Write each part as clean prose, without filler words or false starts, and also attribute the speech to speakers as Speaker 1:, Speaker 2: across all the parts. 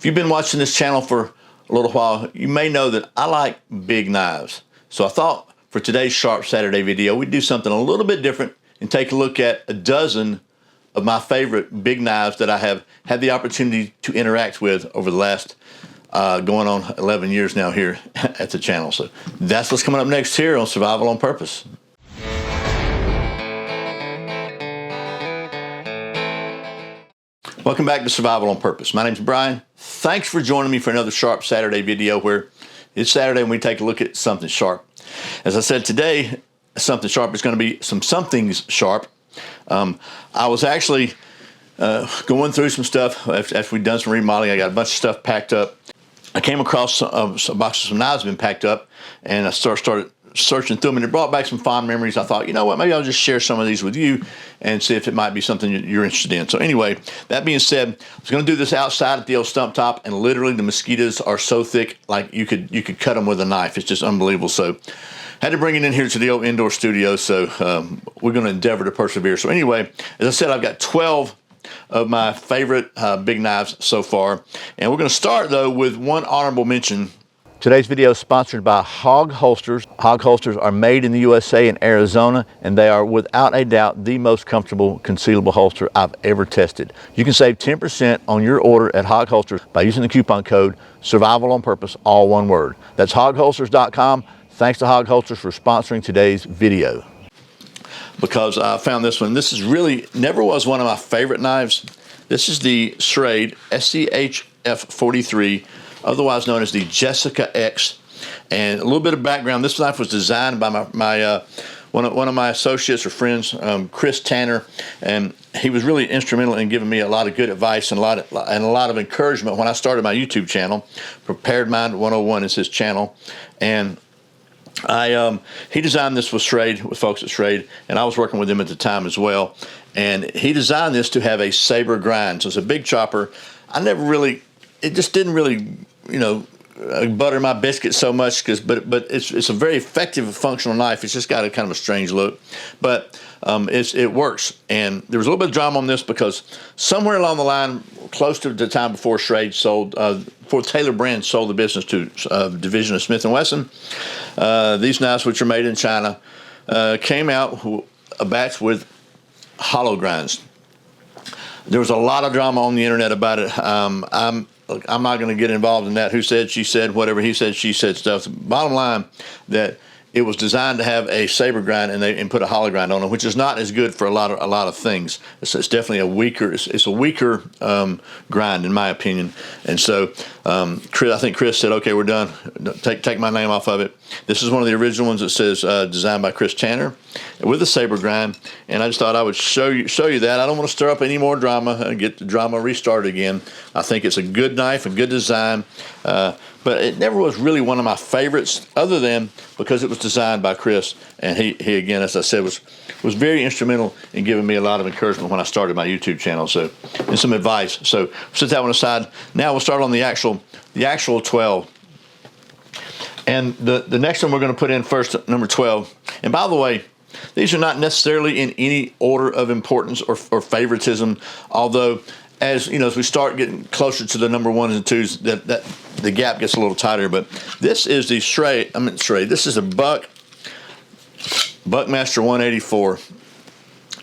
Speaker 1: If you've been watching this channel for a little while, you may know that I like big knives. So I thought for today's Sharp Saturday video, we'd do something a little bit different and take a look at a dozen of my favorite big knives that I have had the opportunity to interact with over the last going on 11 years now here at the channel. So that's what's coming up next here on Survival on Purpose. Welcome back to Survival on Purpose. My name's Brian. Thanks for joining me for another Sharp Saturday video where it's Saturday and we take a look at something sharp. As I said, today, something sharp is going to be some somethings sharp. I was actually going through some stuff after we'd done some remodeling. I got a bunch of stuff packed up. I came across a box of some knives been packed up, and I started searching through them, and it brought back some fond memories. I thought, you know what, maybe I'll just share some of these with you and see if it might be something you're interested in. So anyway, that being said, I was going to do this outside at the old stump top, and literally the mosquitoes are so thick, like you could cut them with a knife. It's just unbelievable. So had to bring it in here to the old indoor studio, so we're going to endeavor to persevere. So anyway, as I said, I've got 12 of my favorite big knives so far, and we're going to start though with one honorable mention. Today's video is sponsored by Hog Holsters. Hog Holsters are made in the USA in Arizona, and they are without a doubt the most comfortable concealable holster I've ever tested. You can save 10% on your order at Hog Holsters by using the coupon code Survival on Purpose, all one word. That's hogholsters.com. Thanks to Hog Holsters for sponsoring today's video. Because I found this one. This is really, never was one of my favorite knives. This is the Schrade SCHF1, otherwise known as the Jessica X. And a little bit of background, this knife was designed by one of my associates or friends, Chris Tanner, and he was really instrumental in giving me a lot of good advice and a lot of encouragement when I started my YouTube channel. Prepared Mind 101 is his channel, and he designed this with Schrade, with folks at Schrade, and I was working with him at the time as well. And he designed this to have a saber grind, so it's a big chopper. It just didn't really, you know, butter my biscuit so much, but it's a very effective functional knife. It's just got a kind of a strange look, but it works. And there was a little bit of drama on this because somewhere along the line, close to the time before Schrade sold, before Taylor Brand sold the business to a division of Smith & Wesson, these knives, which are made in China, came out a batch with hollow grinds. There was a lot of drama on the internet about it. I'm not going to get involved in that. Who said, she said, whatever he said, she said stuff. Bottom line, that it was designed to have a saber grind and put a hollow grind on it, which is not as good for a lot of things. It's definitely a weaker. It's a weaker grind in my opinion. And so I think Chris said, "Okay, we're done. Take my name off of it." This is one of the original ones that says designed by Chris Tanner with a saber grind. And I just thought I would show you that. I don't want to stir up any more drama and get the drama restarted again. I think it's a good knife, a good design. But it never was really one of my favorites, other than because it was designed by Chris, and he again, as I said, was very instrumental in giving me a lot of encouragement when I started my YouTube channel. So, and some advice. So, set that one aside. Now we'll start on the actual 12. And the next one we're going to put in first, number 12. And by the way, these are not necessarily in any order of importance or favoritism, although, as you know, as we start getting closer to the number 1s and 2s, that the gap gets a little tighter. But this is the Schrade. This is a Buckmaster 184,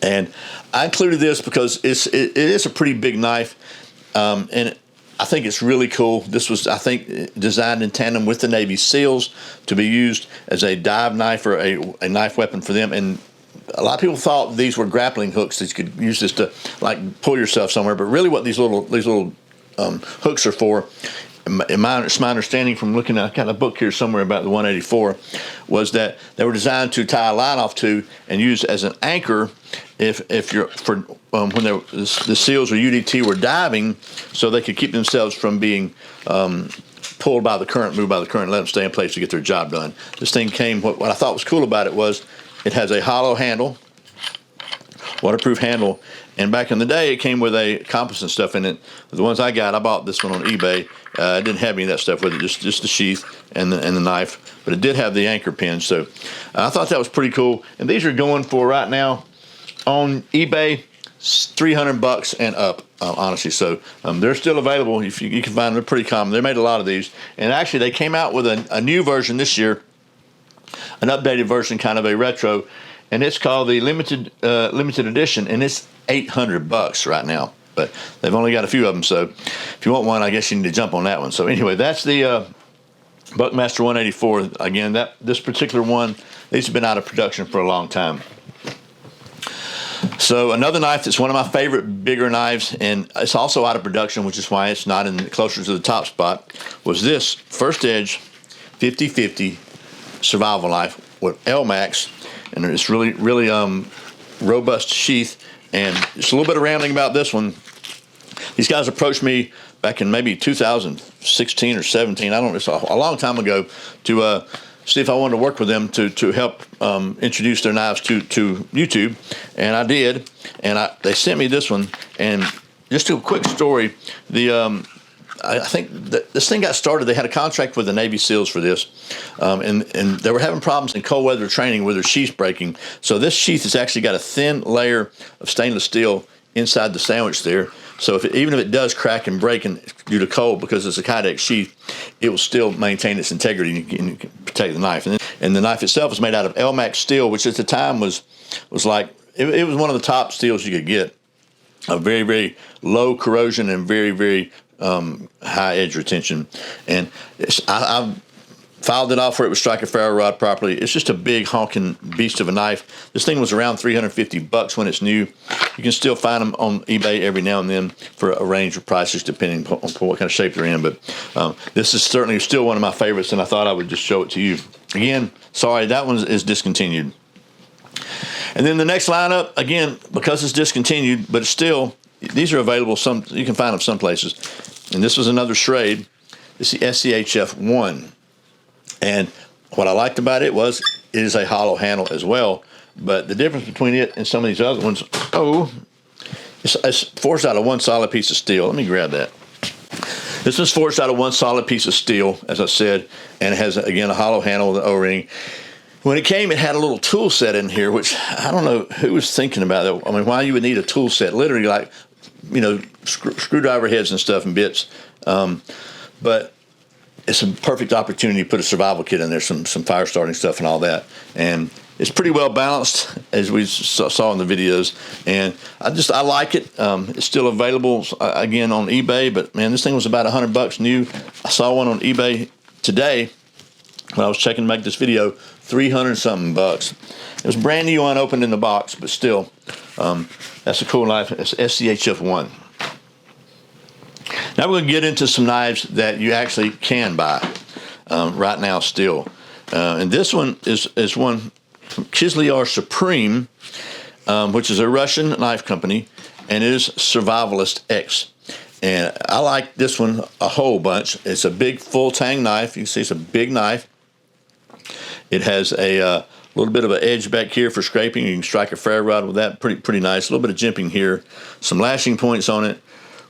Speaker 1: and I included this because it is a pretty big knife, and I think it's really cool. This was, I think, designed in tandem with the Navy SEALs to be used as a dive knife or a knife weapon for them. And a lot of people thought these were grappling hooks that you could use this to like pull yourself somewhere, but really what these little hooks are for, in my understanding from looking at, I got a book here somewhere about the 184, was that they were designed to tie a line off to and use as an anchor if you're when the SEALs or UDT were diving, so they could keep themselves from being pulled by the current, moved by the current, let them stay in place to get their job done. This thing came, what I thought was cool about it was it has a hollow handle, waterproof handle, and back in the day it came with a compass and stuff in it. The ones I bought this one on eBay. It didn't have any of that stuff with it, just the sheath and the knife, but it did have the anchor pin. So I thought that was pretty cool. And these are going for right now on eBay $300 and up. honestly. So they're still available. If you can find them, they're pretty common. They made a lot of these, and actually they came out with a new version this year, an updated version, kind of a retro, and it's called the limited edition, and it's $800 right now. But they've only got a few of them, so if you want one, I guess you need to jump on that one. So anyway, that's the Buckmaster 184. Again, this particular one, these have been out of production for a long time. So another knife that's one of my favorite bigger knives, and it's also out of production, which is why it's not closer to the top spot, was this First Edge 50/50 survival knife with L-Max, and it's really robust sheath. And just a little bit of rambling about this one. These guys approached me back in maybe 2016 or 17. I don't know, it's a long time ago, to see if I wanted to work with them to help introduce their knives to YouTube, and I did. And they sent me this one. And just a quick story, I think this thing got started. They had a contract with the Navy SEALs for this, and they were having problems in cold weather training with their sheaths breaking. So this sheath has actually got a thin layer of stainless steel inside the sandwich there. So even if it does crack and break due to cold, because it's a Kydex sheath, it will still maintain its integrity and you can protect the knife. And the knife itself is made out of L-Max steel, which at the time was like, it was one of the top steels you could get. A very, very low corrosion and very, very high edge retention. And I've filed it off where it would strike a ferro rod properly. It's just a big honking beast of a knife. This thing was around $350 when it's new. You can still find them on eBay every now and then for a range of prices depending on what kind of shape they're in. But this is certainly still one of my favorites, and I thought I would just show it to you. Again, sorry, that one is discontinued. And then the next lineup, again, because it's discontinued, but it's still, these are available. You can find them some places. And this was another Schrade. It's the SCHF1. And what I liked about it was it is a hollow handle as well. But the difference between it and some of these other ones, it's forged out of one solid piece of steel. Let me grab that. This was forged out of one solid piece of steel, as I said, and it has, again, a hollow handle with an O-ring. When it came, it had a little tool set in here, which I don't know who was thinking about that. I mean, why you would need a tool set? Literally, like, screwdriver heads and stuff and bits. But it's a perfect opportunity to put a survival kit in there, some fire starting stuff and all that. And it's pretty well balanced, as we saw in the videos. And I like it. It's still available, again, on eBay. But, man, this thing was about $100 new. I saw one on eBay today when I was checking to make this video, $300-something bucks. It was brand new, unopened in the box, but still, that's a cool knife. It's SCHF1. Now we're going to get into some knives that you actually can buy right now still. And this one is one from Kizlyar Supreme, which is a Russian knife company, and it is Survivalist X. And I like this one a whole bunch. It's a big full tang knife. You can see it's a big knife. It has a little bit of an edge back here for scraping. You can strike a ferro rod with that. Pretty nice. A little bit of jimping here. Some lashing points on it.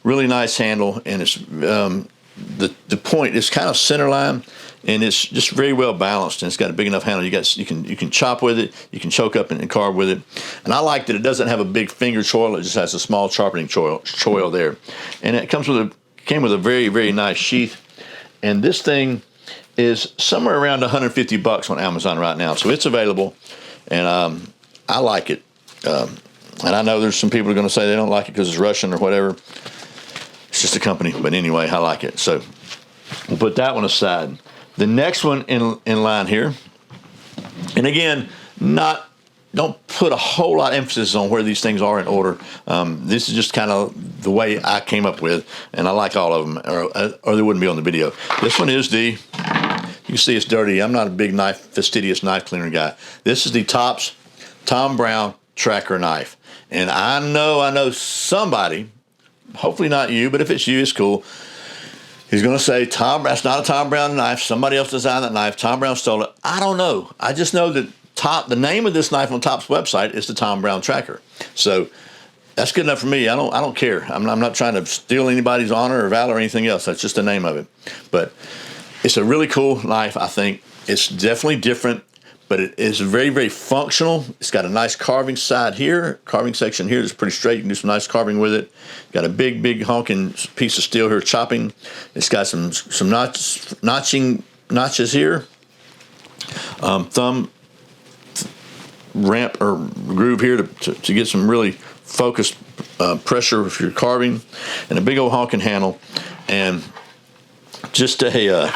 Speaker 1: Really nice handle, and it's the point is kind of center line, and it's just very well balanced. And it's got a big enough handle. You can chop with it. You can choke up and carve with it. And I like that it doesn't have a big finger choil. It just has a small sharpening choil there, and it came with a very, very nice sheath. And this thing is somewhere around $150 on Amazon right now, so it's available, and I like it. And I know there's some people who are going to say they don't like it because it's Russian or whatever. It's just a company, but anyway, I like it. So we'll put that one aside. The next one in line here, and again, don't put a whole lot of emphasis on where these things are in order. This is just kind of the way I came up with, and I like all of them, or they wouldn't be on the video. This one is you can see it's dirty. I'm not a big fastidious knife cleaner guy. This is the Tops Tom Brown Tracker knife. And I know somebody, hopefully not you, but if it's you, it's cool. He's going to say, that's not a Tom Brown knife. Somebody else designed that knife. Tom Brown stole it. I don't know. I just know that the name of this knife on Top's website is the Tom Brown Tracker. So that's good enough for me. I don't care. I'm not trying to steal anybody's honor or valor or anything else. That's just the name of it. But it's a really cool knife, I think. It's definitely different, but it is very, very functional. It's got a nice carving side here, carving section here is pretty straight. You can do some nice carving with it. Got a big, big honking piece of steel here chopping. It's got some notches here. Thumb ramp or groove here to get some really focused pressure if you're carving, and a big old honking handle, and just a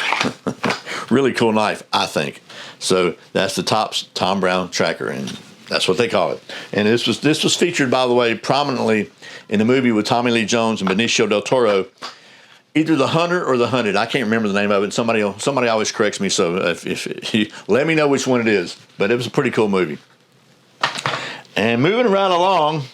Speaker 1: really cool knife, I think. So that's the Tops Tom Brown Tracker, and that's what they call it. And this was featured, by the way, prominently in the movie with Tommy Lee Jones and Benicio del Toro, either The Hunter or The Hunted. I can't remember the name of it. Somebody always corrects me, so if you let me know which one it is. But it was a pretty cool movie. And moving right along,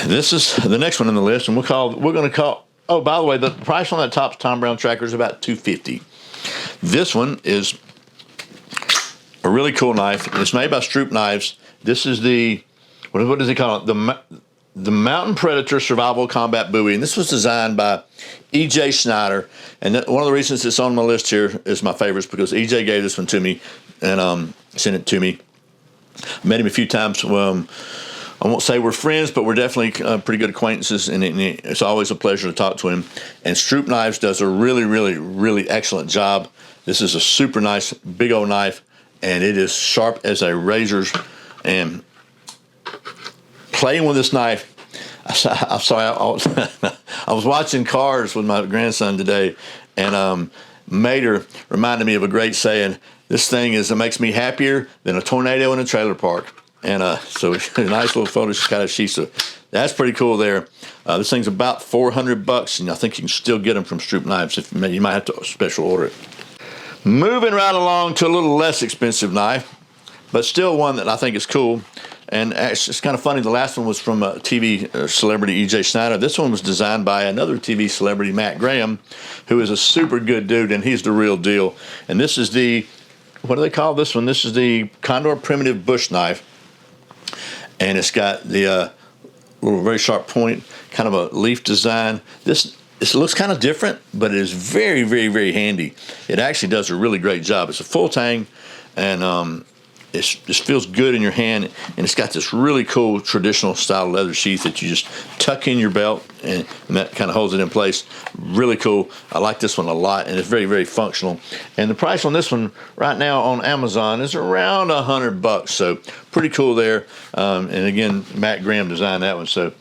Speaker 1: this is the next one on the list, and we're going to call. Oh, by the way, the price on that Tops Tom Brown Tracker is about $250. This one is a really cool knife. It's made by Stroup Knives. This is the what does he call it? The Mountain Predator Survival Combat Bowie, and this was designed by E.J. Snyder. And one of the reasons it's on my list here is my favorites, because E.J. gave this one to me and sent it to me. Met him a few times. I won't say we're friends, but we're definitely pretty good acquaintances, and it's always a pleasure to talk to him. And Stroup Knives does a really, really, really excellent job. This is a super nice, big old knife, and it is sharp as a razor's. And playing with this knife, I'm sorry, I was watching Cars with my grandson today, and Mater reminded me of a great saying: "This thing it makes me happier than a tornado in a trailer park." And so a nice little photo kind of sheet. So that's pretty cool there. This thing's about $400, and I think you can still get them from Stroup Knives. If you might have to special order it. Moving right along to a little less expensive knife, but still one that I think is cool. And it's kind of funny. The last one was from a TV celebrity, E.J. Snyder. This one was designed by another TV celebrity, Matt Graham, who is a super good dude, and he's the real deal. And this is what do they call this one? This is the Condor Primitive Bush Knife. And it's got the little very sharp point, kind of a leaf design. This looks kind of different, but it is very, very, very handy. It actually does a really great job. It's a full tang, and it just feels good in your hand. And it's got this really cool traditional style leather sheath that you just tuck in your belt, and that kind of holds it in place. Really cool. I like this one a lot, and it's very, very functional. And the price on this one right now on Amazon is around $100. So pretty cool there. And again, Matt Graham designed that one, so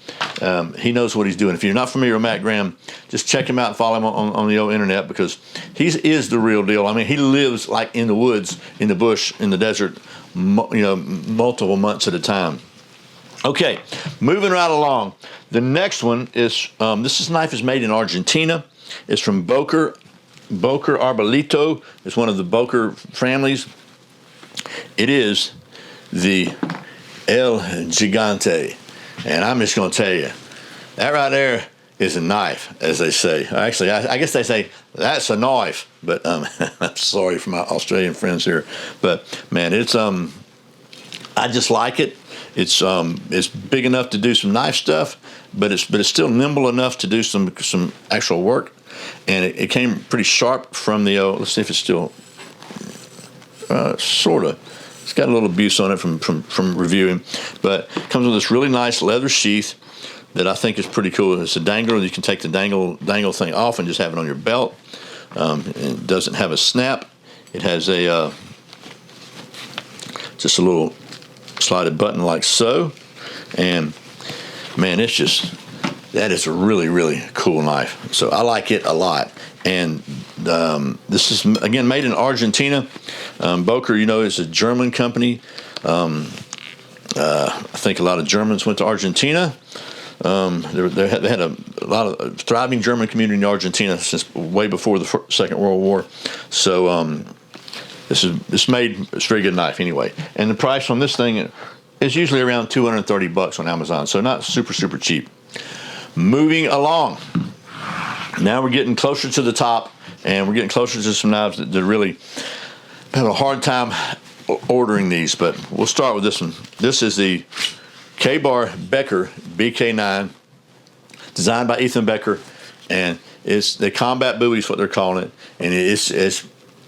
Speaker 1: he knows what he's doing. If you're not familiar with Matt Graham, just check him out and follow him on the old internet, because he is the real deal. I mean, he lives like in the woods, in the bush, in the desert, multiple months at a time. Okay, moving right along. The next one is this knife is made in Argentina. It's from Boker Arbolito. It's one of the Boker families. It is the El Gigante, and I'm just going to tell you, that right there is a knife, as they say. Actually, I guess they say that's a knife, but I'm sorry for my Australian friends here. But man, it's I just like it. It's big enough to do some knife stuff, but it's still nimble enough to do some actual work. And it came pretty sharp from the let's see if it's still sort of. It's got a little abuse on it from reviewing, but it comes with this really nice leather sheath that I think is pretty cool. It's a dangler. You can take the dangle thing off and just have it on your belt. It doesn't have a snap. It has a just a little slided button like so. And man, that is a really, really cool knife. So I like it a lot. And this is, again, made in Argentina. Boker, is a German company. I think a lot of Germans went to Argentina. They had a lot of thriving German community in Argentina since way before the Second World War. So it's made a very good knife anyway. And the price on this thing is usually around $230 on Amazon, so not super, super cheap. Moving along. Now we're getting closer to the top, and we're getting closer to some knives that really have a hard time ordering these, but we'll start with this one. This is the Kabar Becker BK9, designed by Ethan Becker, and it's the combat Bowie is what they're calling it, and it's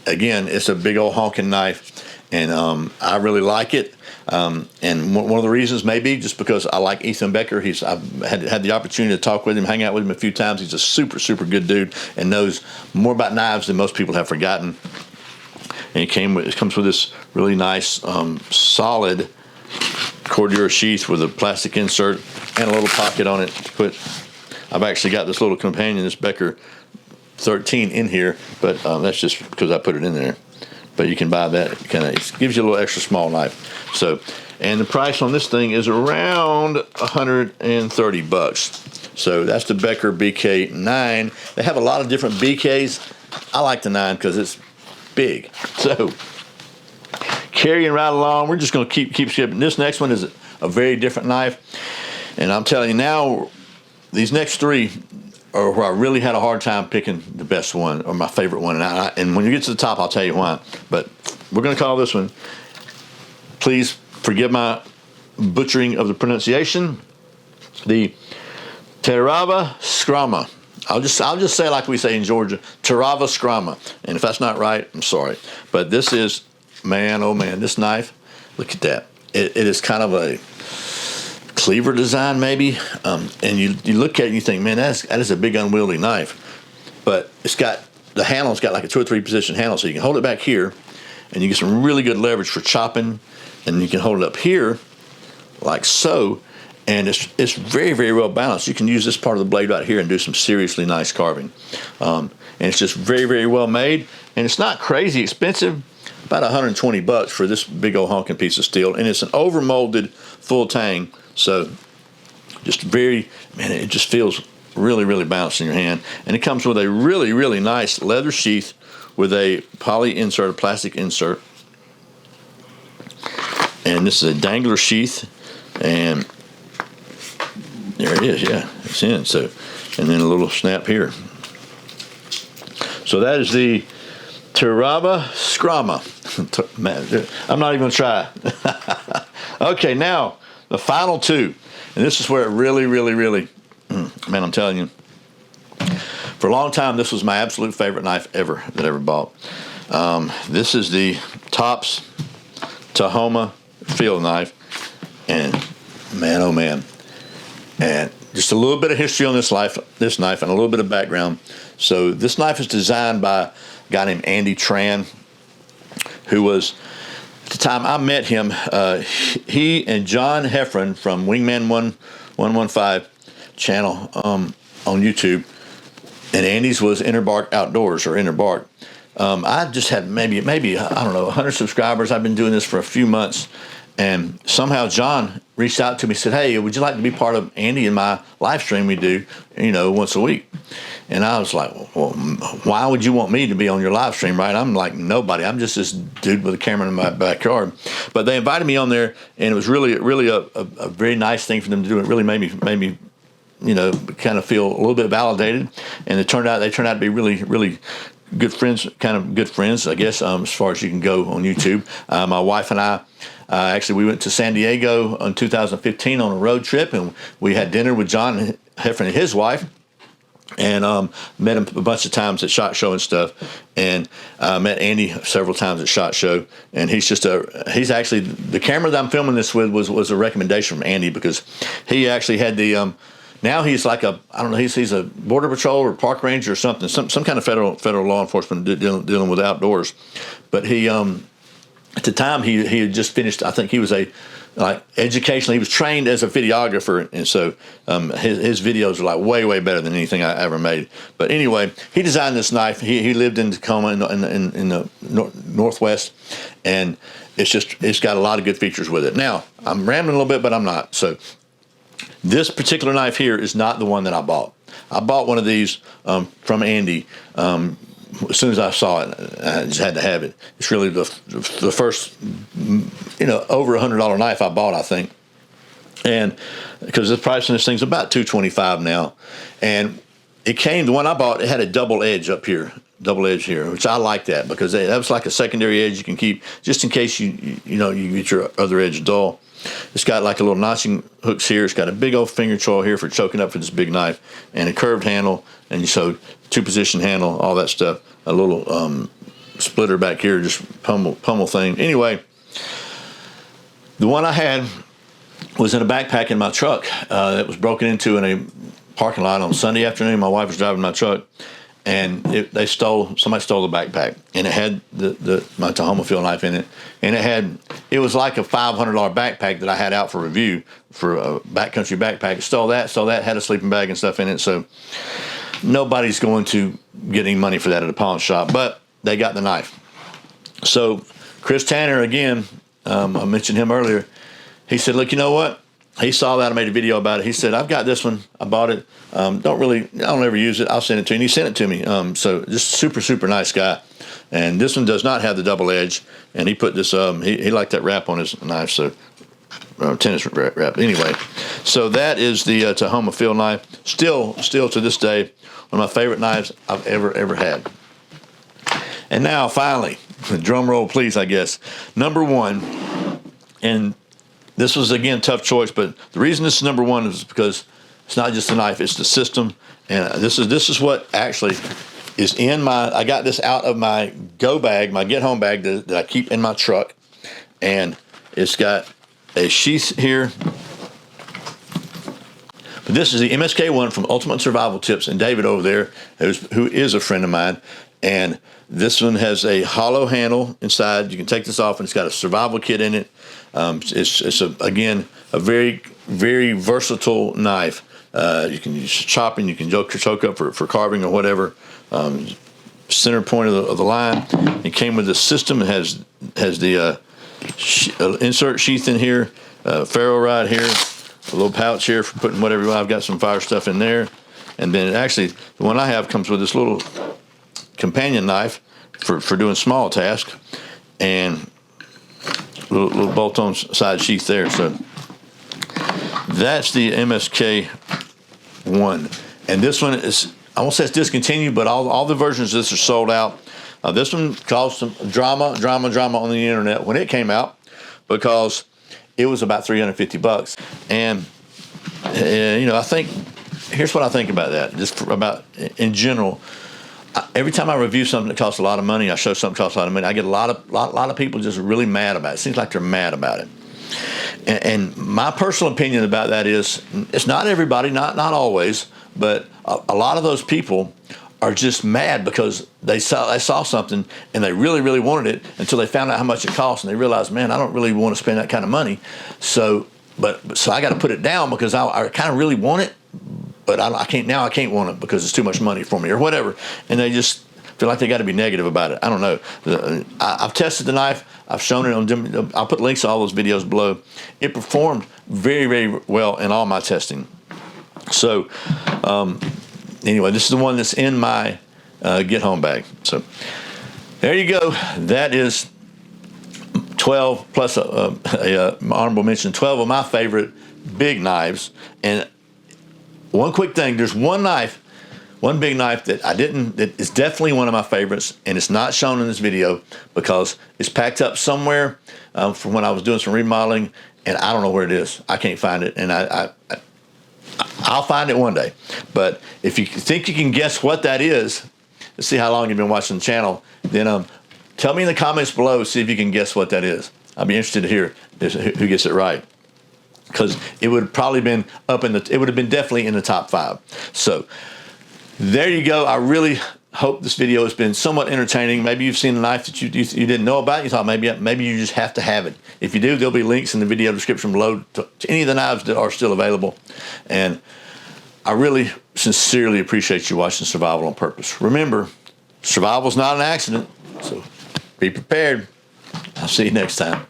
Speaker 1: again, it's a big old honking knife, and I really like it. And one of the reasons may be just because I like Ethan Becker. I've had the opportunity to talk with him, hang out with him a few times. He's a super, super good dude and knows more about knives than most people have forgotten. And it comes with this really nice, solid cordura sheath with a plastic insert and a little pocket on it to put. I've actually got this little companion, this Becker 13 in here, but that's just because I put it in there. But you can buy that. It gives you a little extra small knife. So, and the price on this thing is around $130. So that's the Becker BK9. They have a lot of different BKs. I like the 9 because it's big. So carrying right along, we're just going to keep skipping. This next one is a very different knife, and I'm telling you now, these next 3 are where I really had a hard time picking the best one or my favorite one. And when you get to the top, I'll tell you why. But we're going to call this one, please forgive my butchering of the pronunciation, the Terävä Skrama. I'll just say like we say in Georgia, Terävä Skrama. And if that's not right, I'm sorry. But this is, man, oh man, this knife, look at that. It is kind of a cleaver design maybe, and you look at it and you think, man, that is a big unwieldy knife, but it's got, the handle's got like a 2 or 3 position handle, so you can hold it back here and you get some really good leverage for chopping, and you can hold it up here like so, and it's very, very well balanced. You can use this part of the blade right here and do some seriously nice carving, and it's just very, very well made, and it's not crazy expensive, about $120 for this big old honking piece of steel, and it's an over molded full tang. So just very, man, it just feels really, really balanced in your hand. And it comes with a really, really nice leather sheath with a poly insert, a plastic insert. And this is a dangler sheath. And there it is, yeah, it's in. So, and then a little snap here. So that is the Terävä Skrama. Man, I'm not even going to try. Okay, now the final 2, and this is where it really, really, really, man, I'm telling you, for a long time, this was my absolute favorite knife ever that I ever bought. This is the Tops Tahoma field knife, and man, oh man, and just a little bit of history on this knife, and a little bit of background. So this knife is designed by a guy named Andy Tran, who was, at the time I met him, he and John Heffron from Wingman 115 channel on YouTube, and Andy's was Inner Bark Outdoors, or Inner Bark. I just had maybe I don't know, 100 subscribers. I've been doing this for a few months, and somehow John reached out to me, said, "Hey, would you like to be part of Andy and my live stream we do, once a week?" And I was like, well, why would you want me to be on your live stream, right? I'm like nobody. I'm just this dude with a camera in my backyard. But they invited me on there, and it was really, really a very nice thing for them to do. It really made me, kind of feel a little bit validated. And they turned out to be really, really good friends, kind of good friends, I guess, as far as you can go on YouTube. My wife and I, actually, we went to San Diego in 2015 on a road trip, and we had dinner with John Heffron and his wife. And met him a bunch of times at SHOT Show and stuff, and met Andy several times at SHOT Show. And he's actually, the camera that I'm filming this with was a recommendation from Andy, because he actually had the now he's like I don't know, he's a border patrol or park ranger or something, some kind of federal law enforcement dealing with outdoors. But he at the time he had just finished, I think he was educationally, he was trained as a videographer, and so his videos are like way better than anything I ever made. But anyway, he designed this knife. He lived in Tahoma in the Northwest, and it's got a lot of good features with it. Now, I'm rambling a little bit, but I'm not. So this particular knife here is not the one that I bought. I bought one of these from Andy. As soon as I saw it, I just had to have it. It's really the first, over $100 knife I bought, I think. And because the price on this thing's about $225 now. And the one I bought, it had a double edge up here, which I like that, because that was like a secondary edge you can keep just in case you get your other edge dull. It's got like a little notching hooks here. It's got a big old finger choil here for choking up for this big knife, and a curved handle, and so 2-position handle, all that stuff. A little splitter back here, just pummel thing. Anyway, the one I had was in a backpack in my truck that was broken into in a parking lot on Sunday afternoon. My wife was driving my truck, and somebody stole the backpack, and it had my Tahoma field knife in it, and it was like a $500 backpack that I had out for review for a backcountry backpack. Stole that, had a sleeping bag and stuff in it. So nobody's going to get any money for that at a pawn shop, but they got the knife. So Chris Tanner, again, I mentioned him earlier. He said, look, you know what? He saw that. I made a video about it. He said, I've got this one. I bought it. I don't ever use it. I'll send it to you. And he sent it to me. So just super, super nice guy. And this one does not have the double edge. And he put this, he liked that wrap on his knife. So tennis wrap. Anyway, so that is the Tahoma field knife. Still to this day, one of my favorite knives I've ever had. And now, finally, drum roll, please, I guess. Number one, and this was, again, tough choice, but the reason this is number one is because it's not just the knife, it's the system. And this is what actually is in I got this out of my go bag, my get home bag that I keep in my truck. And it's got a sheath here. But this is the MSK-1 from Ultimate Survival Tips, and David over there, who is a friend of mine. And this one has a hollow handle inside. You can take this off, and it's got a survival kit in it. It's again a very, very versatile knife. You can use chopping, you can choke up for carving or whatever. Center point of the line. It came with this system. It has the insert sheath in here, ferro rod here, a little pouch here for putting whatever you want. I've got some fire stuff in there, and then actually the one I have comes with this little companion knife for doing small tasks, and little bolt-on side sheath there. So that's the MSK-1, and this one is, I won't say it's discontinued, but all the versions of this are sold out. This one caused some drama on the internet when it came out because it was about $350, and I think here's what I think about that. In general. Every time I review something that costs a lot of money, I show something that costs a lot of money, I get a lot of people just really mad about it. It seems like they're mad about it. And my personal opinion about that is, it's not everybody, not always, but a lot of those people are just mad because they saw something and they really, really wanted it until they found out how much it cost, and they realized, man, I don't really want to spend that kind of money. So I got to put it down because I kind of really want it. But I can't want it because it's too much money for me or whatever. And they just feel like they got to be negative about it. I don't know. I've tested the knife. I've shown it on. I'll put links to all those videos below. It performed very, very well in all my testing. So anyway, this is the one that's in my get home bag. So there you go. That is 12 plus a honorable mention. 12 of my favorite big knives. And one quick thing, there's one big knife that is definitely one of my favorites, and it's not shown in this video because it's packed up somewhere from when I was doing some remodeling, and I don't know where it is. I can't find it, and I'll find it one day. But if you think you can guess what that is, let's see how long you've been watching the channel, then tell me in the comments below, see if you can guess what that is. I'd be interested to hear who gets it right, because it would have probably been it would have been definitely in the top 5. So there you go. I really hope this video has been somewhat entertaining. Maybe you've seen a knife that you didn't know about. You thought maybe you just have to have it. If you do, there'll be links in the video description below to any of the knives that are still available. And I really sincerely appreciate you watching Survival on Purpose. Remember, survival's not an accident, so be prepared. I'll see you next time.